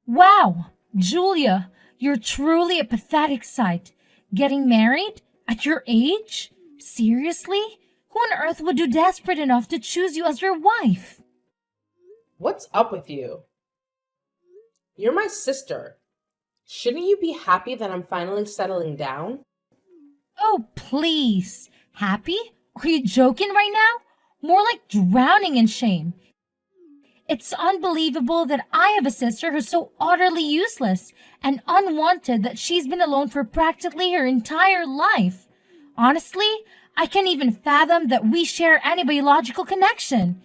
Wow, Julia, you're truly a pathetic sight. Getting married? At your age? Seriously? Who on earth would do desperate enough to choose you as your wife? What's up with you? You're my sister. Shouldn't you be happy that I'm finally settling down? Oh, please. Happy? Are you joking right now? More like drowning in shame. It's unbelievable that I have a sister who's so utterly useless and unwanted that she's been alone for practically her entire life. Honestly, I can't even fathom that we share any biological connection.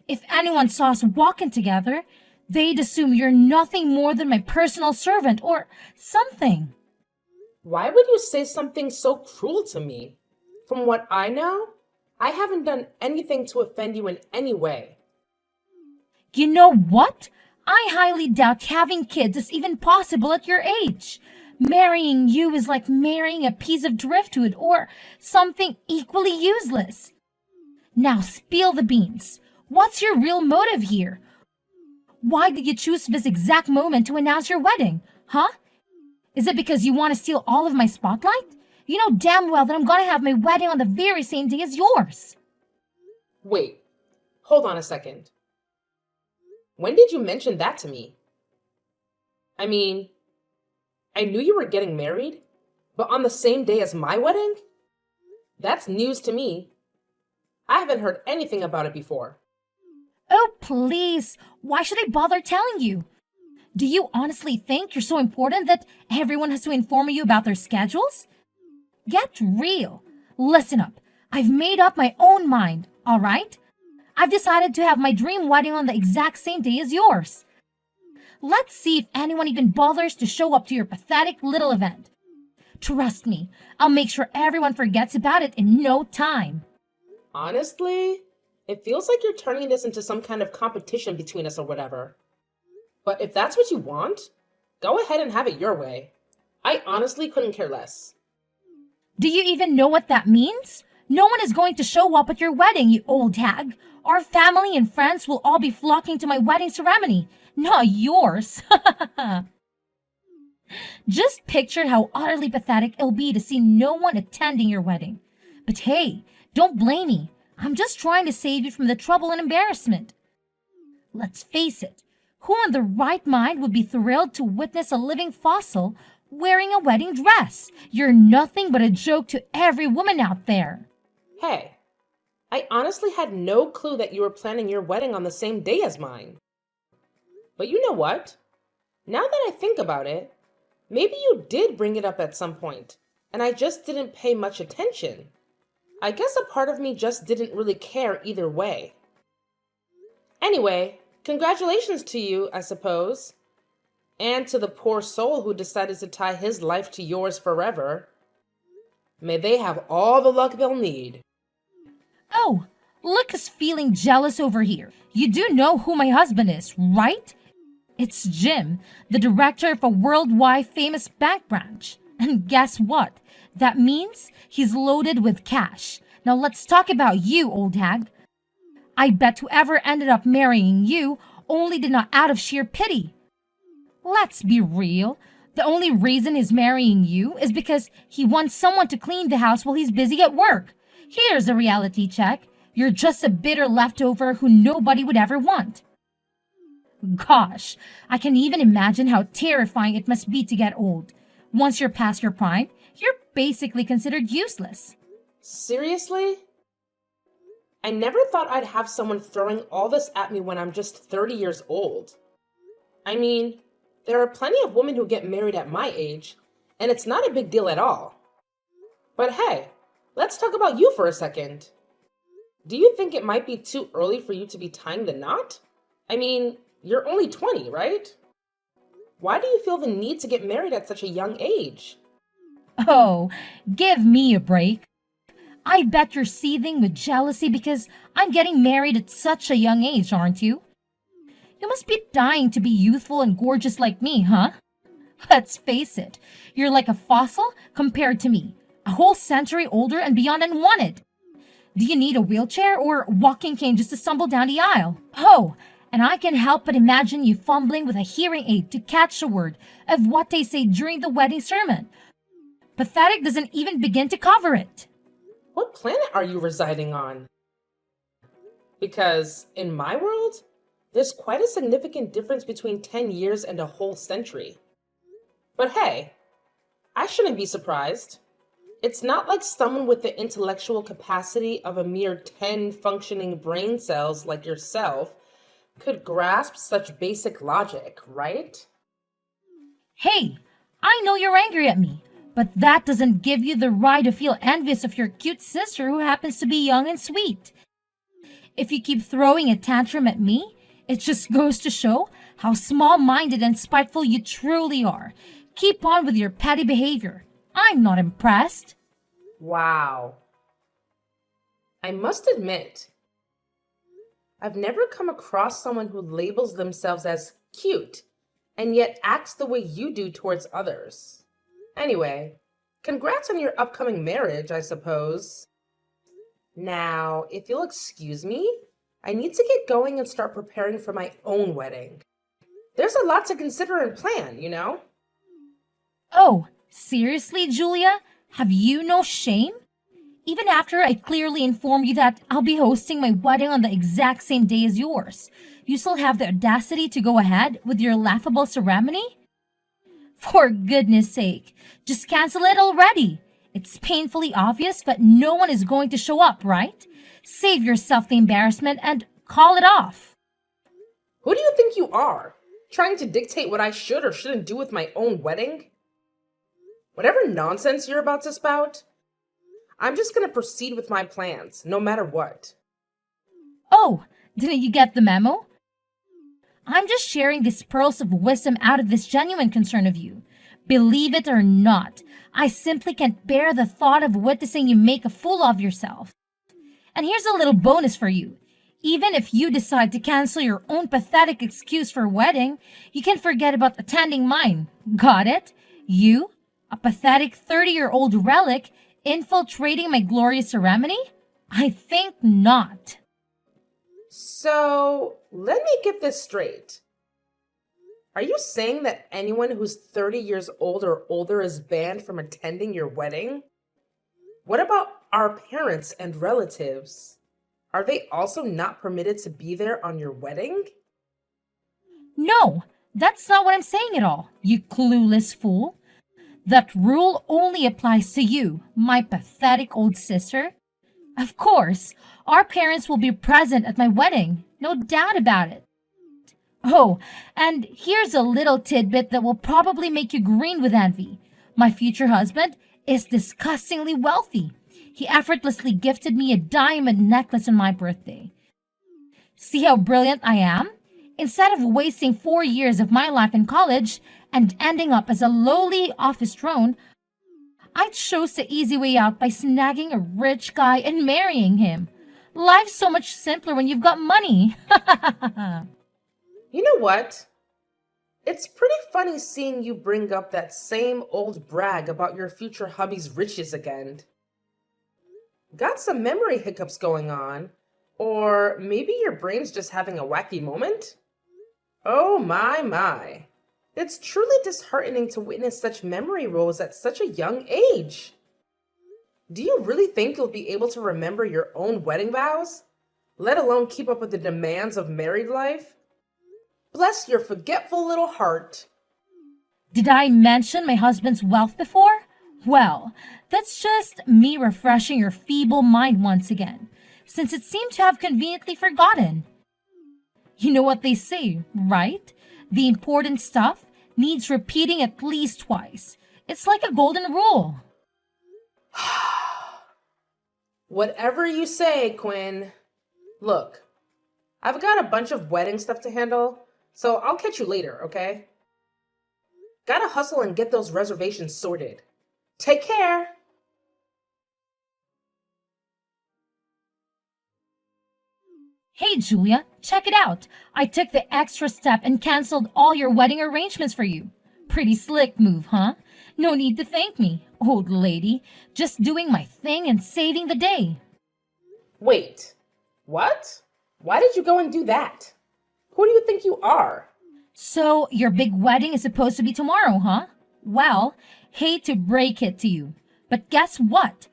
If anyone saw us walking together, they'd assume you're nothing more than my personal servant or something. Why would you say something so cruel to me? From what I know, I haven't done anything to offend you in any way. You know what? I highly doubt having kids is even possible at your age. Marrying you is like marrying a piece of driftwood or something equally useless. Now spill the beans. What's your real motive here? Why did you choose this exact moment to announce your wedding? Huh? Is it because you want to steal all of my spotlight? You know damn well that I'm gonna have my wedding on the very same day as yours. Wait, hold on a second. When did you mention that to me? I mean, I knew you were getting married, but on the same day as my wedding? That's news to me. I haven't heard anything about it before. Oh, please. Why should I bother telling you? Do you honestly think you're so important that everyone has to inform you about their schedules? Get real. Listen up. I've made up my own mind, all right? I've decided to have my dream wedding on the exact same day as yours. Let's see if anyone even bothers to show up to your pathetic little event. Trust me, I'll make sure everyone forgets about it in no time. Honestly, it feels like you're turning this into some kind of competition between us or whatever. But if that's what you want, go ahead and have it your way. I honestly couldn't care less. Do you even know what that means? No one is going to show up at your wedding, you old hag. Our family and friends will all be flocking to my wedding ceremony, not yours. Just picture how utterly pathetic it'll be to see no one attending your wedding. But hey, don't blame me. I'm just trying to save you from the trouble and embarrassment. Let's face it, who in the right mind would be thrilled to witness a living fossil wearing a wedding dress? You're nothing but a joke to every woman out there. Hey, I honestly had no clue that you were planning your wedding on the same day as mine. But you know what? Now that I think about it, maybe you did bring it up at some point, and I just didn't pay much attention. I guess a part of me just didn't really care either way. Anyway, congratulations to you, I suppose. And to the poor soul who decided to tie his life to yours forever. May they have all the luck they'll need. Oh, look who's feeling jealous over here. You do know who my husband is, right? It's Jim, the director of a worldwide famous bank branch. And guess what? That means he's loaded with cash. Now let's talk about you, old hag. I bet whoever ended up marrying you only did not out of sheer pity. Let's be real. The only reason he's marrying you is because he wants someone to clean the house while he's busy at work. Here's a reality check. You're just a bitter leftover who nobody would ever want. Gosh, I can even imagine how terrifying it must be to get old. Once you're past your prime, you're basically considered useless. Seriously? I never thought I'd have someone throwing all this at me when I'm just 30 years old. I mean, there are plenty of women who get married at my age, and it's not a big deal at all. But hey, let's talk about you for a second. Do you think it might be too early for you to be tying the knot? I mean, you're only 20, right? Why do you feel the need to get married at such a young age? Oh, give me a break. I bet you're seething with jealousy because I'm getting married at such a young age, aren't you? You must be dying to be youthful and gorgeous like me, huh? Let's face it, you're like a fossil compared to me, a whole century older and beyond unwanted. Do you need a wheelchair or walking cane just to stumble down the aisle? Oh, And I can help but imagine you fumbling with a hearing aid to catch a word of what they say during the wedding sermon. Pathetic doesn't even begin to cover it. What planet are you residing on? Because in my world, there's quite a significant difference between 10 years and a whole century. But hey, I shouldn't be surprised. It's not like someone with the intellectual capacity of a mere 10 functioning brain cells like yourself could grasp such basic logic, right? Hey, I know you're angry at me, but that doesn't give you the right to feel envious of your cute sister who happens to be young and sweet. If you keep throwing a tantrum at me, it just goes to show how small-minded and spiteful you truly are. Keep on with your petty behavior. I'm not impressed. Wow. I must admit, I've never come across someone who labels themselves as cute and yet acts the way you do towards others. Anyway, congrats on your upcoming marriage, I suppose. Now, if you'll excuse me, I need to get going and start preparing for my own wedding. There's a lot to consider and plan, you know? Oh, seriously, Julia? Have you no shame? Even after I clearly informed you that I'll be hosting my wedding on the exact same day as yours, you still have the audacity to go ahead with your laughable ceremony? For goodness sake, just cancel it already. It's painfully obvious that no one is going to show up, right? Save yourself the embarrassment and call it off. Who do you think you are? Trying to dictate what I should or shouldn't do with my own wedding? Whatever nonsense you're about to spout, I'm just gonna proceed with my plans, no matter what. Oh, didn't you get the memo? I'm just sharing these pearls of wisdom out of this genuine concern of you. Believe it or not, I simply can't bear the thought of witnessing you make a fool of yourself. And here's a little bonus for you. Even if you decide to cancel your own pathetic excuse for a wedding, you can forget about attending mine. Got it? You, a pathetic 30-year-old relic, infiltrating my glorious ceremony? I think not. So, let me get this straight. Are you saying that anyone who's 30 years old or older is banned from attending your wedding? What about our parents and relatives? Are they also not permitted to be there on your wedding? No, that's not what I'm saying at all, you clueless fool. That rule only applies to you, my pathetic old sister. Of course, our parents will be present at my wedding, no doubt about it. Oh, and here's a little tidbit that will probably make you green with envy. My future husband is disgustingly wealthy. He effortlessly gifted me a diamond necklace on my birthday. See how brilliant I am? Instead of wasting 4 years of my life in college and ending up as a lowly office drone, I chose the easy way out by snagging a rich guy and marrying him. Life's so much simpler when you've got money. You know what? It's pretty funny seeing you bring up that same old brag about your future hubby's riches again. Got some memory hiccups going on? Or maybe your brain's just having a wacky moment? Oh my. It's truly disheartening to witness such memory rolls at such a young age. Do you really think you'll be able to remember your own wedding vows? Let alone keep up with the demands of married life? Bless your forgetful little heart. Did I mention my husband's wealth before? Well, that's just me refreshing your feeble mind once again, since it seemed to have conveniently forgotten. You know what they say, right? The important stuff needs repeating at least twice. It's like a golden rule. Whatever you say, Quinn. Look, I've got a bunch of wedding stuff to handle, so I'll catch you later, okay? Gotta hustle and get those reservations sorted. Take care! Hey, Julia, check it out. I took the extra step and canceled all your wedding arrangements for you. Pretty slick move, huh? No need to thank me, old lady. Just doing my thing and saving the day. Wait, what? Why did you go and do that? Who do you think you are? So, your big wedding is supposed to be tomorrow, huh? Well, hate to break it to you, but guess what?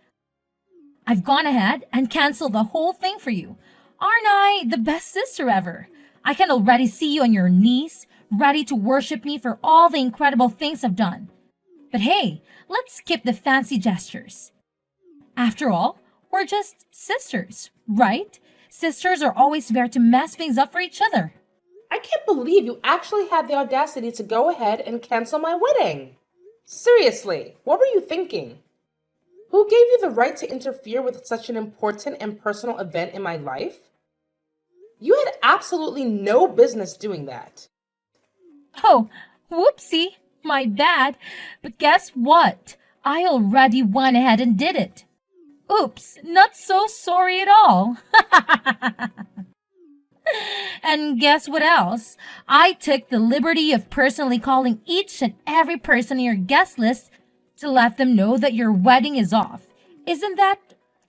I've gone ahead and canceled the whole thing for you. Aren't I the best sister ever? I can already see you on your knees, ready to worship me for all the incredible things I've done. But hey, let's skip the fancy gestures. After all, we're just sisters, right? Sisters are always there to mess things up for each other. I can't believe you actually had the audacity to go ahead and cancel my wedding. Seriously, what were you thinking? Who gave you the right to interfere with such an important and personal event in my life? You had absolutely no business doing that. Oh, whoopsie, my bad. But guess what? I already went ahead and did it. Oops, not so sorry at all. And guess what else? I took the liberty of personally calling each and every person on your guest list to let them know that your wedding is off. Isn't that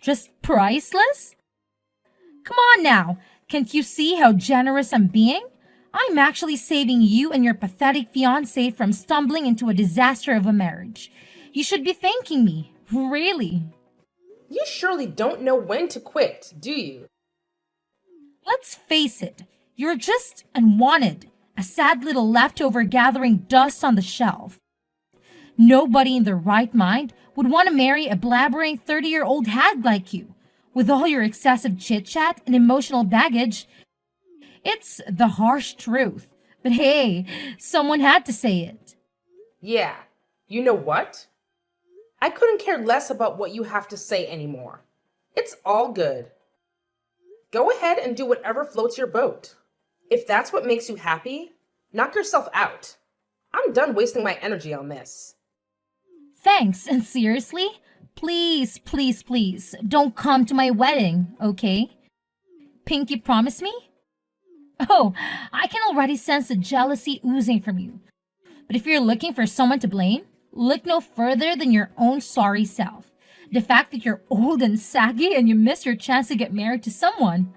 just priceless? Come on now, can't you see how generous I'm being? I'm actually saving you and your pathetic fiance from stumbling into a disaster of a marriage. You should be thanking me, really. You surely don't know when to quit, do you? Let's face it, you're just unwanted, a sad little leftover gathering dust on the shelf. Nobody in their right mind would want to marry a blabbering 30-year-old hag like you. With all your excessive chit-chat and emotional baggage, it's the harsh truth. But hey, someone had to say it. Yeah, you know what? I couldn't care less about what you have to say anymore. It's all good. Go ahead and do whatever floats your boat. If that's what makes you happy, knock yourself out. I'm done wasting my energy on this. Thanks, and seriously, please, please, please, don't come to my wedding, okay? Pinky, promise me? Oh, I can already sense the jealousy oozing from you. But if you're looking for someone to blame, look no further than your own sorry self. The fact that you're old and saggy and you missed your chance to get married to someone.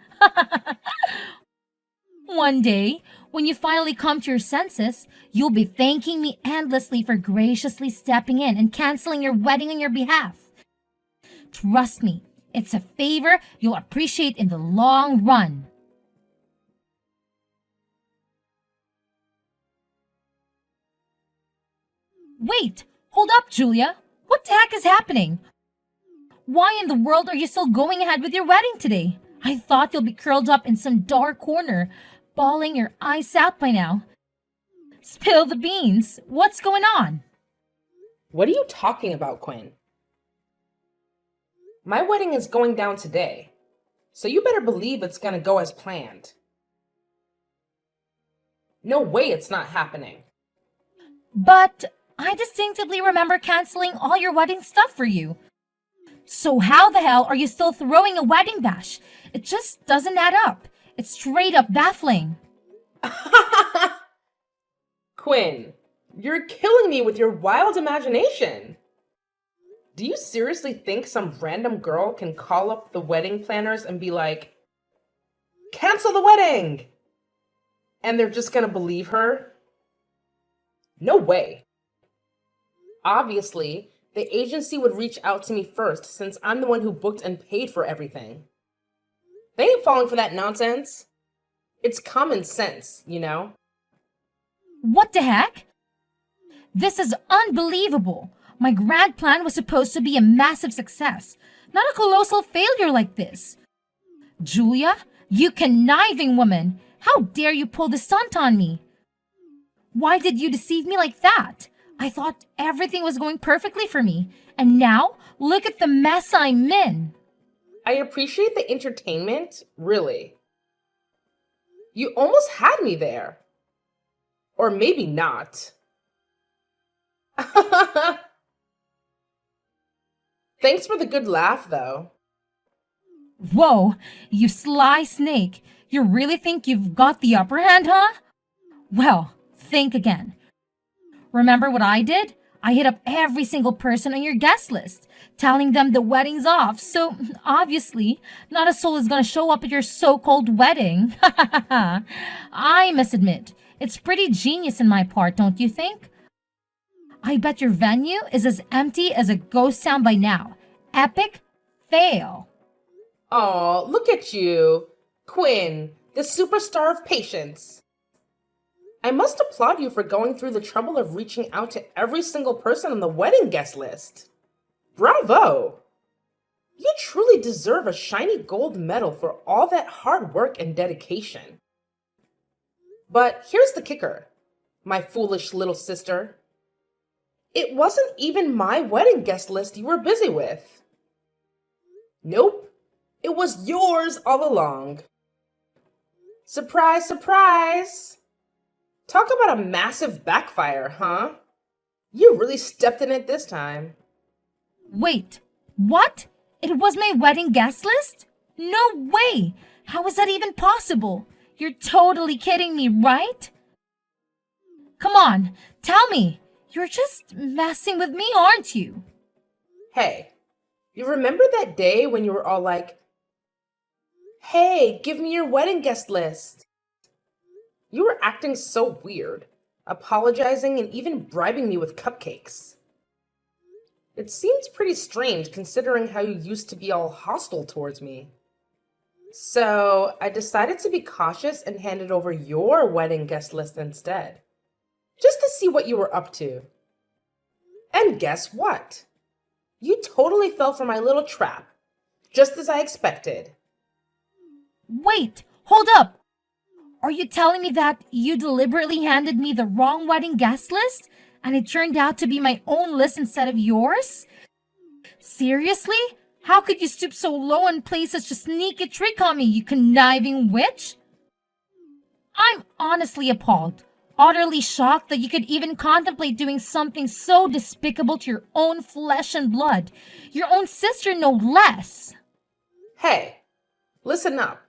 One day, when you finally come to your senses, you'll be thanking me endlessly for graciously stepping in and canceling your wedding on your behalf. Trust me, it's a favor you'll appreciate in the long run. Wait, hold up, Julia. What the heck is happening? Why in the world are you still going ahead with your wedding today? I thought you'll be curled up in some dark corner, bawling your eyes out by now. Spill the beans. What's going on? What are you talking about, Quinn? My wedding is going down today, so you better believe it's gonna go as planned. No way it's not happening. But I distinctively remember canceling all your wedding stuff for you. So how the hell are you still throwing a wedding bash? It just doesn't add up. It's straight up baffling. Quinn, you're killing me with your wild imagination. Do you seriously think some random girl can call up the wedding planners and be like, cancel the wedding? And they're just gonna believe her? No way. Obviously, the agency would reach out to me first since I'm the one who booked and paid for everything. They ain't falling for that nonsense. It's common sense, you know? What the heck? This is unbelievable. My grand plan was supposed to be a massive success, not a colossal failure like this. Julia, you conniving woman, how dare you pull the stunt on me? Why did you deceive me like that? I thought everything was going perfectly for me, and now look at the mess I'm in. I appreciate the entertainment, really. You almost had me there. Or maybe not. Thanks for the good laugh, though. Whoa, you sly snake. You really think you've got the upper hand, huh? Well, think again. Remember what I did? I hit up every single person on your guest list, telling them the wedding's off. So obviously, not a soul is gonna show up at your so-called wedding. I must admit, it's pretty genius in my part, don't you think? I bet your venue is as empty as a ghost town by now. Epic fail. Oh, look at you, Quinn, the superstar of patience. I must applaud you for going through the trouble of reaching out to every single person on the wedding guest list. Bravo! You truly deserve a shiny gold medal for all that hard work and dedication. But here's the kicker, my foolish little sister. It wasn't even my wedding guest list you were busy with. Nope, it was yours all along. Surprise, surprise! Talk about a massive backfire, huh? You really stepped in it this time. Wait, what? It was my wedding guest list? No way! How is that even possible? You're totally kidding me, right? Come on, tell me. You're just messing with me, aren't you? Hey, you remember that day when you were all like, hey, give me your wedding guest list? You were acting so weird, apologizing and even bribing me with cupcakes. It seems pretty strange considering how you used to be all hostile towards me. So I decided to be cautious and handed over your wedding guest list instead, just to see what you were up to. And guess what? You totally fell for my little trap, just as I expected. Wait, hold up. Are you telling me that you deliberately handed me the wrong wedding guest list and it turned out to be my own list instead of yours? Seriously? How could you stoop so low and play such a sneaky trick on me, you conniving witch? I'm honestly appalled, utterly shocked that you could even contemplate doing something so despicable to your own flesh and blood, your own sister no less. Hey, listen up.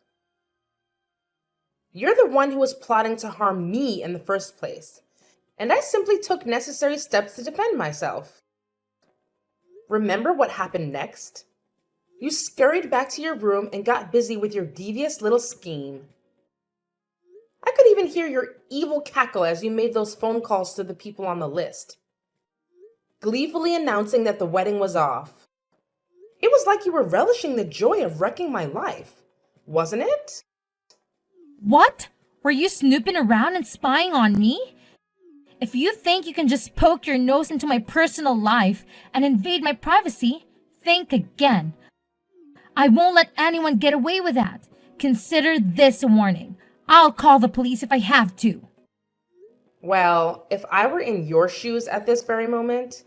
You're the one who was plotting to harm me in the first place, and I simply took necessary steps to defend myself. Remember what happened next? You scurried back to your room and got busy with your devious little scheme. I could even hear your evil cackle as you made those phone calls to the people on the list, gleefully announcing that the wedding was off. It was like you were relishing the joy of wrecking my life, wasn't it? What? Were you snooping around and spying on me? If you think you can just poke your nose into my personal life and invade my privacy, think again. I won't let anyone get away with that. Consider this a warning. I'll call the police if I have to. Well, if I were in your shoes at this very moment,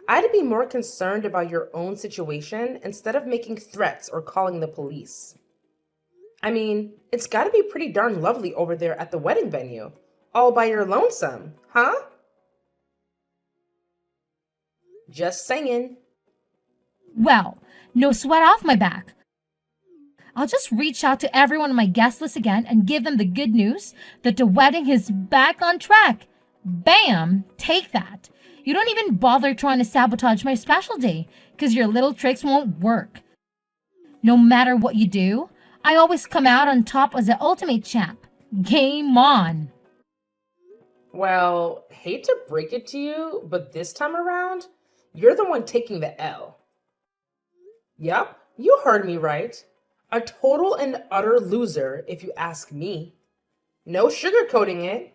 I'd be more concerned about your own situation instead of making threats or calling the police. I mean, it's gotta be pretty darn lovely over there at the wedding venue, all by your lonesome, huh? Just saying. Well, no sweat off my back. I'll just reach out to everyone on my guest list again and give them the good news that the wedding is back on track. Bam! Take that. You don't even bother trying to sabotage my special day because your little tricks won't work. No matter what you do, I always come out on top as the ultimate champ. Game on. Well, hate to break it to you, but this time around, you're the one taking the L. Yup, you heard me right. A total and utter loser, if you ask me. No sugarcoating it.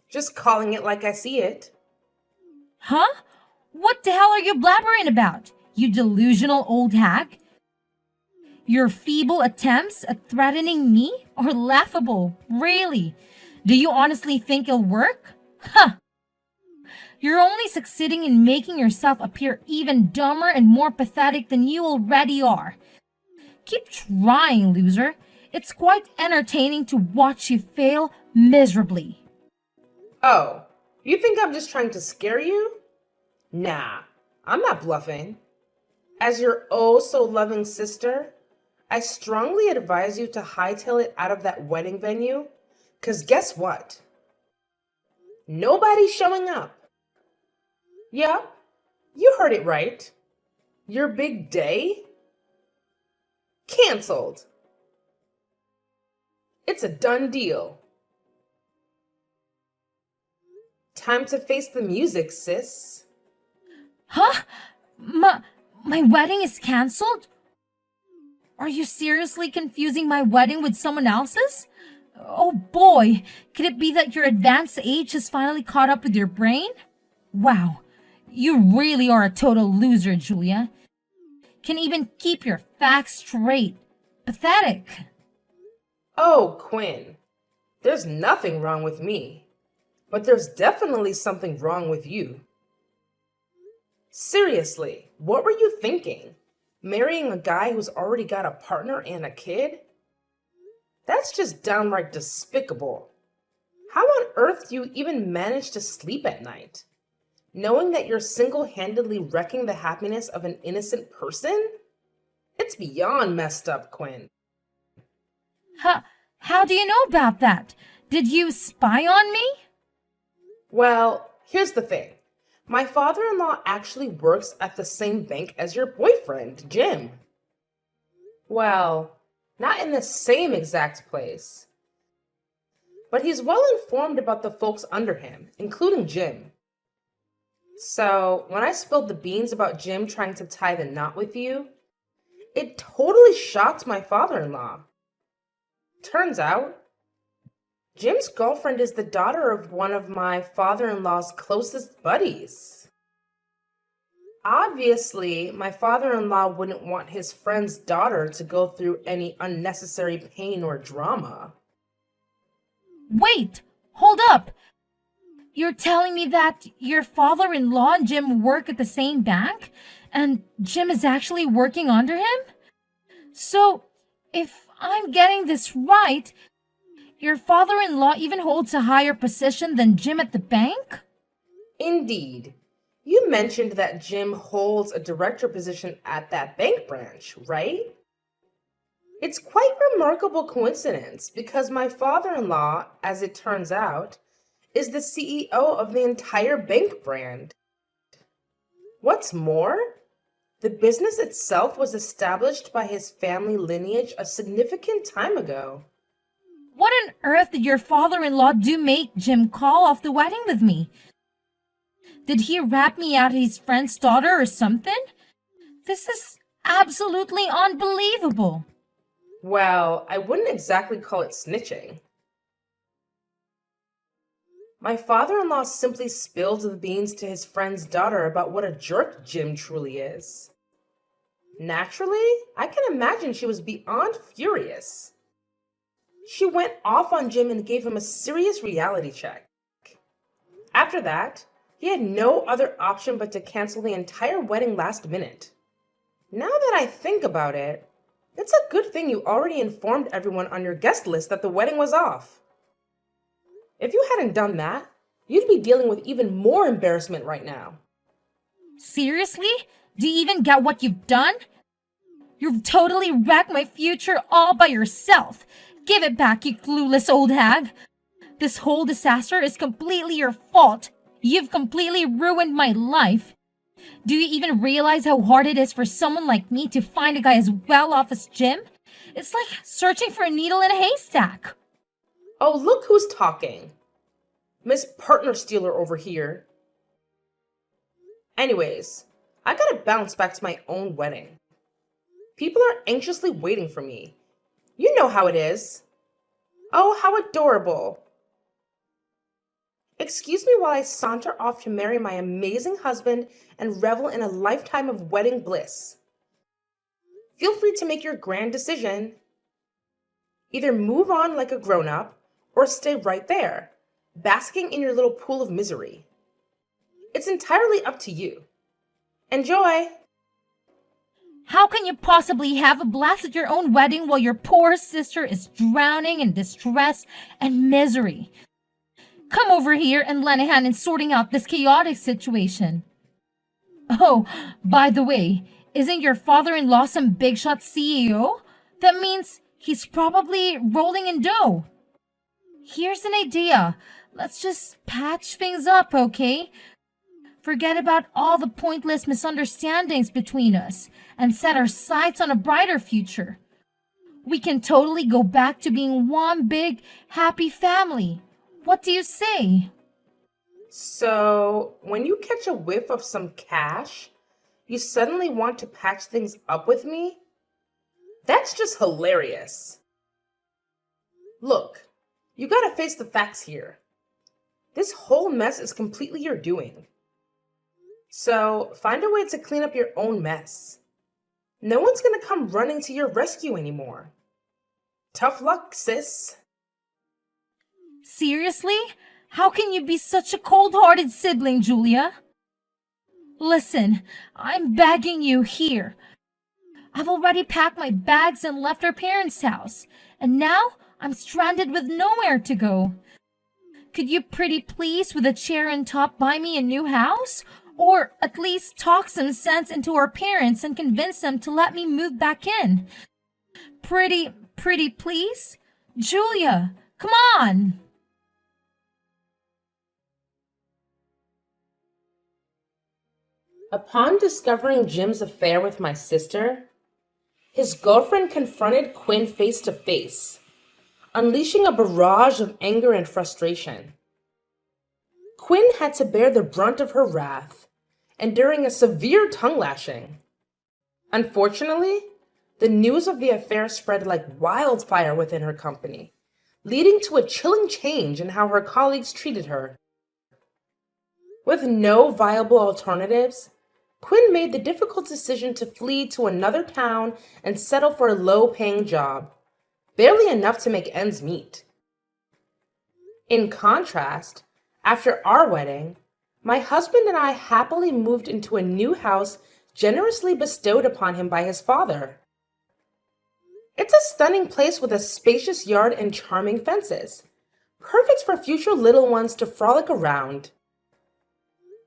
Just calling it like I see it. Huh? What the hell are you blabbering about, you delusional old hag? Your feeble attempts at threatening me are laughable, really. Do you honestly think it'll work? Huh! You're only succeeding in making yourself appear even dumber and more pathetic than you already are. Keep trying, loser. It's quite entertaining to watch you fail miserably. Oh, you think I'm just trying to scare you? Nah, I'm not bluffing. As your oh so loving sister, I strongly advise you to hightail it out of that wedding venue, 'cause guess what? Nobody's showing up. Yeah, you heard it right. Your big day? Cancelled. It's a done deal. Time to face the music, sis. Huh? My, my wedding is cancelled? Are you seriously confusing my wedding with someone else's? Oh boy, could it be that your advanced age has finally caught up with your brain? Wow, you really are a total loser, Julia. Can even keep your facts straight. Pathetic. Oh, Quinn, there's nothing wrong with me, but there's definitely something wrong with you. Seriously, what were you thinking? Marrying a guy who's already got a partner and a kid? That's just downright despicable. How on earth do you even manage to sleep at night? Knowing that you're single handedly wrecking the happiness of an innocent person? It's beyond messed up, Quinn. How do you know about that? Did you spy on me? Well, here's the thing. My father in law actually works at the same bank as your boyfriend, Jim. Well, not in the same exact place, but he's well informed about the folks under him, including Jim. So, when I spilled the beans about Jim trying to tie the knot with you, it totally shocked my father in law. Turns out, Jim's girlfriend is the daughter of one of my father in law's closest buddies. Obviously, my father in law wouldn't want his friend's daughter to go through any unnecessary pain or drama. Wait, hold up. You're telling me that your father in law and Jim work at the same bank? And Jim is actually working under him? So, if I'm getting this right, your father in law even holds a higher position than Jim at the bank? Indeed. You mentioned that Jim holds a director position at that bank branch, right? It's quite remarkable coincidence because my father-in-law, as it turns out, is the CEO of the entire bank brand. What's more, the business itself was established by his family lineage a significant time ago. What on earth did your father in law do make Jim call off the wedding with me? Did he rat me out his friend's daughter or something? This is absolutely unbelievable. Well, I wouldn't exactly call it snitching. My father-in-law simply spilled the beans to his friend's daughter about what a jerk Jim truly is. Naturally, I can imagine she was beyond furious. She went off on Jim and gave him a serious reality check. After that, he had no other option but to cancel the entire wedding last minute. Now that I think about it, it's a good thing you already informed everyone on your guest list that the wedding was off. If you hadn't done that, you'd be dealing with even more embarrassment right now. Seriously? Do you even get what you've done? You've totally wrecked my future all by yourself. Give it back, you clueless old hag. This whole disaster is completely your fault. You've completely ruined my life. Do you even realize how hard it is for someone like me to find a guy as well off as Jim? It's like searching for a needle in a haystack. Oh, look who's talking. Miss Partner Stealer over here. Anyways, I gotta bounce back to my own wedding. People are anxiously waiting for me. You know how it is. Oh, how adorable. Excuse me while I saunter off to marry my amazing husband and revel in a lifetime of wedding bliss. Feel free to make your grand decision. Either move on like a grown-up or stay right there, basking in your little pool of misery. It's entirely up to you. Enjoy! How can you possibly have a blast at your own wedding while your poor sister is drowning in distress and misery? Come over here and lend a hand in sorting out this chaotic situation. Oh, by the way, isn't your father-in-law some big shot CEO? That means he's probably rolling in dough. Here's an idea. Let's just patch things up, okay? Forget about all the pointless misunderstandings between us and set our sights on a brighter future. We can totally go back to being one big, happy family. What do you say? So, when you catch a whiff of some cash, you suddenly want to patch things up with me? That's just hilarious. Look, you gotta face the facts here. This whole mess is completely your doing. So, find a way to clean up your own mess. No one's gonna come running to your rescue anymore. Tough luck, sis. Seriously? How can you be such a cold-hearted sibling, Julia? Listen, I'm begging you here. I've already packed my bags and left our parents' house, and now I'm stranded with nowhere to go. Could you pretty please with a chair and top buy me a new house? Or at least talk some sense into our parents and convince them to let me move back in? Pretty please? Julia, come on! Upon discovering Jim's affair with my sister, his girlfriend confronted Quinn face to face, unleashing a barrage of anger and frustration. Quinn had to bear the brunt of her wrath, enduring a severe tongue lashing. Unfortunately, the news of the affair spread like wildfire within her company, leading to a chilling change in how her colleagues treated her. With no viable alternatives, Quinn made the difficult decision to flee to another town and settle for a low-paying job, barely enough to make ends meet. In contrast, after our wedding, my husband and I happily moved into a new house generously bestowed upon him by his father. It's a stunning place with a spacious yard and charming fences, perfect for future little ones to frolic around.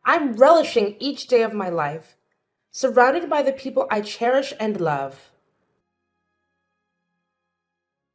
I'm relishing each day of my life, surrounded by the people I cherish and love.